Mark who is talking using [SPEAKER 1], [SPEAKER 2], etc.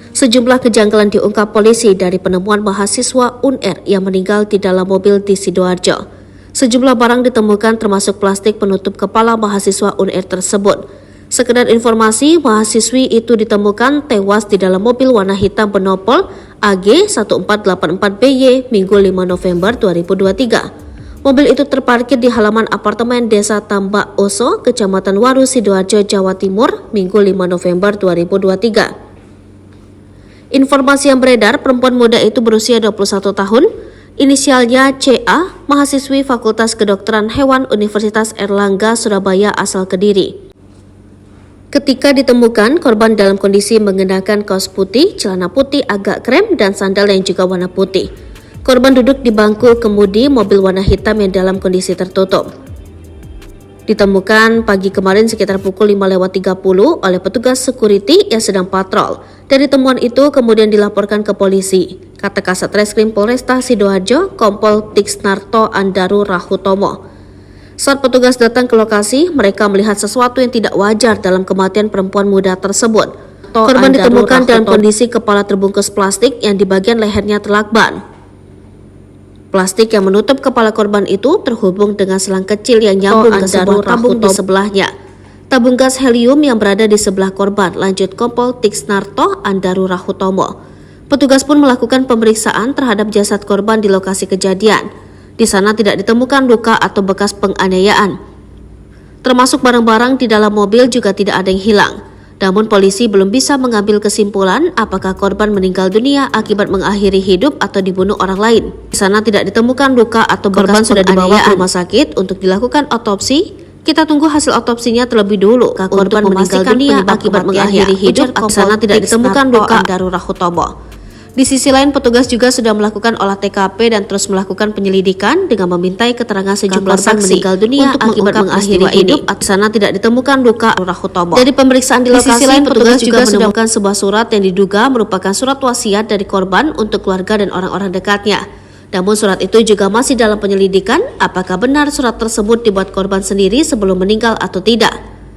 [SPEAKER 1] Sejumlah kejanggalan diungkap polisi dari penemuan mahasiswa UNR yang meninggal di dalam mobil di Sidoarjo. Sejumlah barang ditemukan termasuk plastik penutup kepala mahasiswa UNR tersebut. Sekedar informasi, mahasiswi itu ditemukan tewas di dalam mobil warna hitam penopol AG 1484BY Minggu 5 November 2023. Mobil itu terparkir di halaman apartemen Desa Tambak Oso, Kecamatan Waru, Sidoarjo, Jawa Timur, Minggu 5 November 2023. Informasi yang beredar, perempuan muda itu berusia 21 tahun, inisialnya CA, mahasiswi Fakultas Kedokteran Hewan Universitas Airlangga, Surabaya asal Kediri. Ketika ditemukan, korban dalam kondisi mengenakan kaos putih, celana putih agak krem, dan sandal yang juga warna putih. Korban duduk di bangku kemudi mobil warna hitam yang dalam kondisi tertutup. Ditemukan pagi kemarin sekitar pukul 5:30 oleh petugas security yang sedang patrol. Dari temuan itu kemudian dilaporkan ke polisi. Kata Kasat Reskrim Polresta Sidoarjo, Kompol Tiksnarto Andaru Rahutomo. Saat petugas datang ke lokasi, mereka melihat sesuatu yang tidak wajar dalam kematian perempuan muda tersebut. Korban ditemukan dalam kondisi kepala terbungkus plastik yang di bagian lehernya terlakban. Plastik yang menutup kepala korban itu terhubung dengan selang kecil yang nyambung ke sebuah tabung di sebelahnya. Tabung gas helium yang berada di sebelah korban, lanjut Kompol Tiksnarto Andaru Rahutomo. Petugas pun melakukan pemeriksaan terhadap jasad korban di lokasi kejadian. Di sana tidak ditemukan luka atau bekas penganiayaan. Termasuk barang-barang di dalam mobil juga tidak ada yang hilang. Namun polisi belum bisa mengambil kesimpulan apakah korban meninggal dunia akibat mengakhiri hidup atau dibunuh orang lain. Di sana tidak ditemukan luka atau korban sudah dibawa ke rumah sakit untuk dilakukan otopsi. Kita tunggu hasil otopsinya terlebih dulu. Korban meninggal dunia akibat mengakhiri hidup. Di sana tidak ditemukan luka. Andaru Rahutomo. Di sisi lain, petugas juga sudah melakukan olah TKP dan terus melakukan penyelidikan dengan memintai keterangan sejumlah saksi meninggal dunia untuk akibat mengakhiri hidup. Di sana tidak ditemukan luka Rahutomo. Dari pemeriksaan di lokasi, lain, petugas juga menemukan sebuah surat yang diduga merupakan surat wasiat dari korban untuk keluarga dan orang-orang dekatnya. Namun surat itu juga masih dalam penyelidikan apakah benar surat tersebut dibuat korban sendiri sebelum meninggal atau tidak.